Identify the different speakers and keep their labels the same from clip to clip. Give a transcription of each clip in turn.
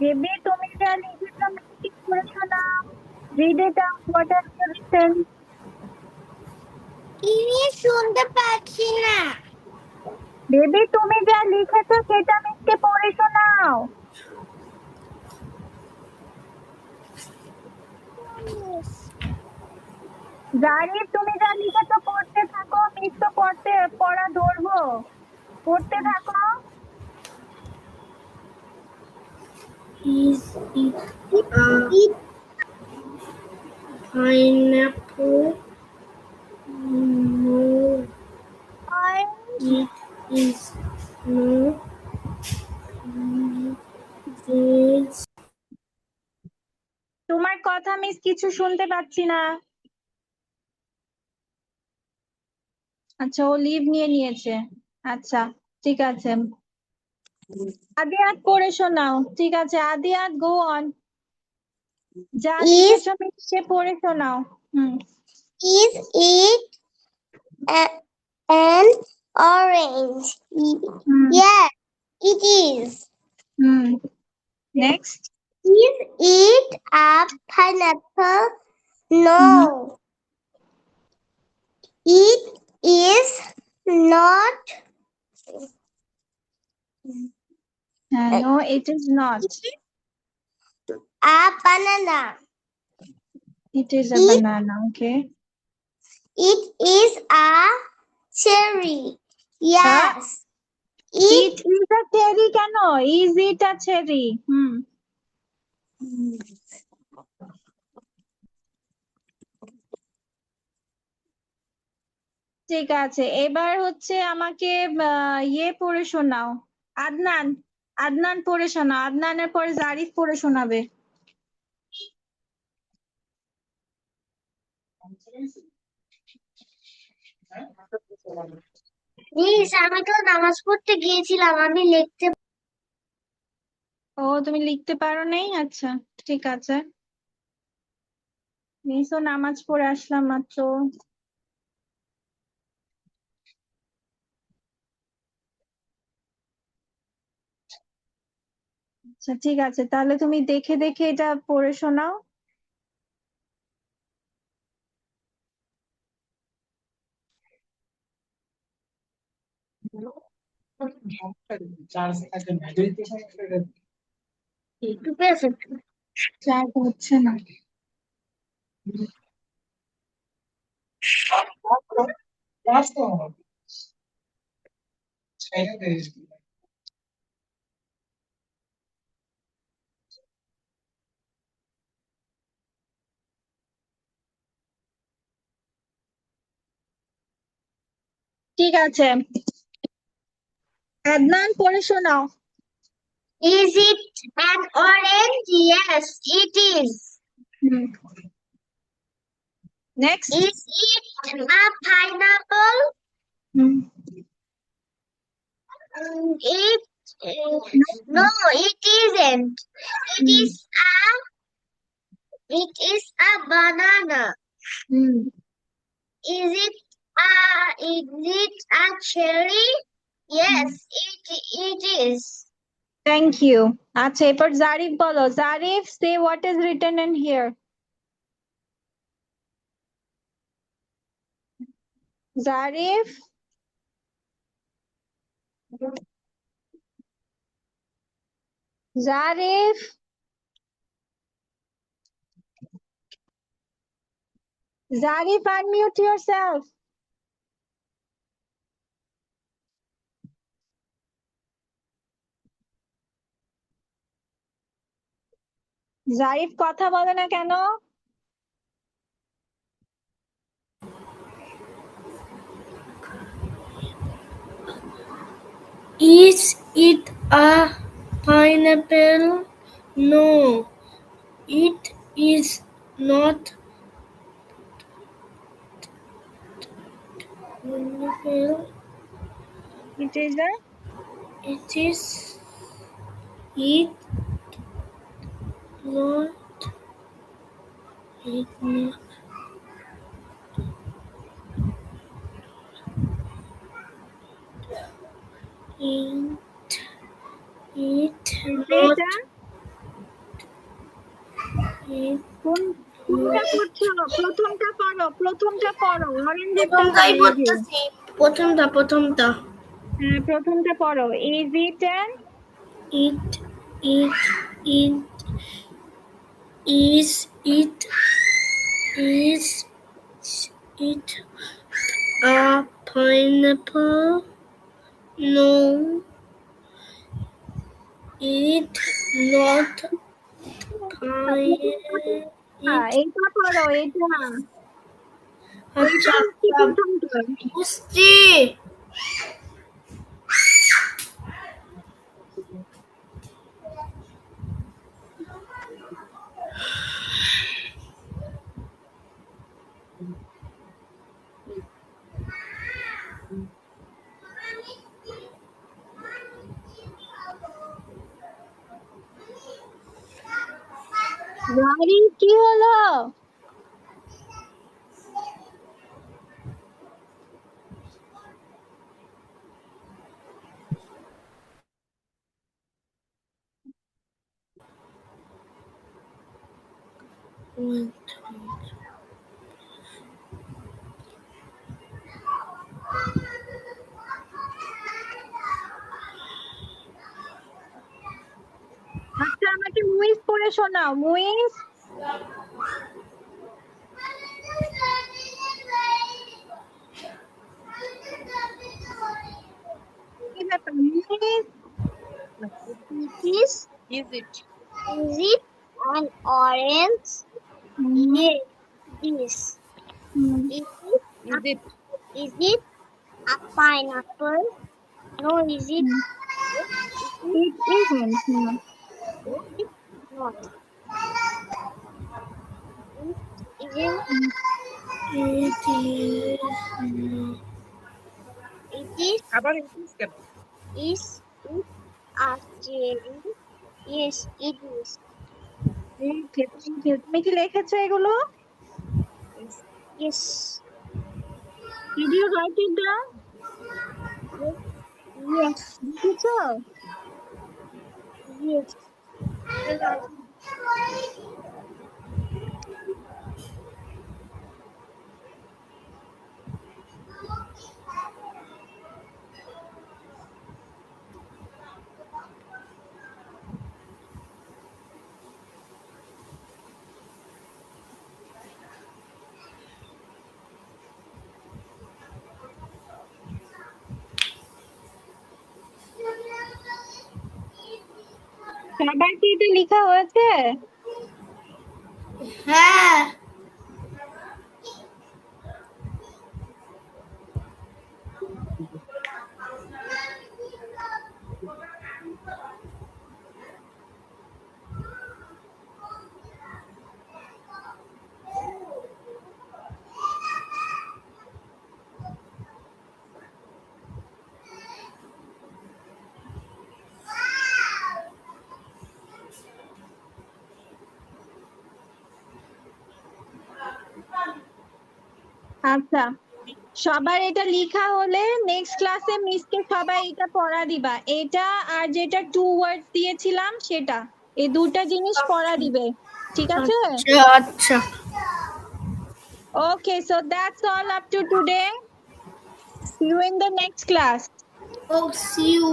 Speaker 1: Baby তুমি যা লিখেছো কি করে শোনাও? Read it out. What have you written?
Speaker 2: English শুনতে পাচ্ছি না।
Speaker 1: বেবি তুমি যা লিখেছো সেটা মিসকে পড়ে শোনাও। জারিফ তুমি যা লিখেছো পড়তে থাকো, মিস তো পড়া ধরবো। পড়তে থাকো।
Speaker 2: Is it a pineapple? No, it is not. It is
Speaker 1: তোমার কথা মিস কিছু শুনতে পাচ্ছি না। আচ্ছা, ও লিভ নিয়ে নিয়েছে। আচ্ছা, ঠিক আছে। আদিয়াত পড়ে শোনাও। ঠিক আছে, আদিয়াত গো অন। যা
Speaker 2: Is-
Speaker 1: লিখেছো মিসকে পড়ে শোনাও।
Speaker 2: Is it an orange? Yes, it is.
Speaker 1: Next.
Speaker 2: Is it a pineapple? No. It is not.
Speaker 1: No, it is not.
Speaker 2: A banana.
Speaker 1: It is a banana. Okay.
Speaker 2: It is a cherry. Yes.
Speaker 1: It is a cherry কেন? Is it a cherry? ঠিক আছে, এবার হচ্ছে আমাকে ইয়ে পড়ে শোনাও। আদনান, আদনান পড়ে শোনাও। আদনানের পরে জারিফ পড়ে শোনাবে।
Speaker 2: মিস, আমি তো নামাজ পড়তে গিয়েছিলাম, আমি লিখতে।
Speaker 1: ও, তুমি লিখতে পারো নাই? আচ্ছা, ঠিক আছে। মিসও নামাজ পড়ে আসলাম মাত্র। আচ্ছা, ঠিক আছে, তাহলে তুমি দেখে দেখে এটা পড়ে শোনাও। চার্জ হচ্ছে না। ঠিক আছে, আদনান পড়ে শোনাও।
Speaker 2: Is it an orange? Yes, it is.
Speaker 1: Next.
Speaker 2: Is it a pineapple? No, it isn't. It is a banana. Is it a cherry? Yes, it is.
Speaker 1: Thank you. আচ্ছা, এরপর জারিফ বলো। Zarif, say what is written in here. Zarif, Zarif, Zarif, unmute yourself. Zarif কথা বলে না কেন?
Speaker 2: Is it a pineapple? No, it is not. Pineapple.
Speaker 1: It is a
Speaker 2: It is. It not. It not. It not.
Speaker 1: কোনটা করছো? প্রথমটা পড়ো অরেঞ্জেরটা
Speaker 2: প্রথমটাই
Speaker 1: এই যে
Speaker 2: পড়তেছি। প্রথমটা
Speaker 1: হ্যাঁ প্রথমটা পড়ো is it
Speaker 2: it it it is it a pineapple? No, it not
Speaker 1: এইটা পড়ো এটা
Speaker 2: আচ্ছা
Speaker 1: হচ্ছে প্রথমটা
Speaker 2: বুঝছি।
Speaker 1: গাড়ি কি হলো? আচ্ছা আমাকে মুইজ পড়ে শোনাও মুইজ কি ব্যাপার Muiz
Speaker 2: Is it an orange? Yes, this. Is it a pineapple? No, is it
Speaker 1: it isn't
Speaker 2: not? Is it? It is.
Speaker 3: আবার ইংলিশ কেন?
Speaker 2: Is it a cherry? Yes, it is.
Speaker 1: তুমি কি লিখেছো এগুলো?
Speaker 2: Yes.
Speaker 1: Did you write it down?
Speaker 2: Yes.
Speaker 1: লিখেছো?
Speaker 2: Yes.
Speaker 1: সবার কি এটা লেখা হয়েছে?
Speaker 2: হ্যাঁ।
Speaker 1: আচ্ছা সবার এটা লেখা হলে নেক্সট ক্লাসে মিসকে সবাই এটা পড়া দিবা এটা আর যেটা 2 ওয়ার্ডস দিয়েছিলাম সেটা এই দুটো জিনিস পড়া দিবে ঠিক আছে
Speaker 2: আচ্ছা
Speaker 1: okay so that's all up to today see you in the next class
Speaker 2: Oh, see you.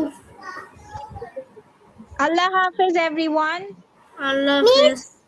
Speaker 1: Allah Hafiz everyone
Speaker 2: Allah Hafiz.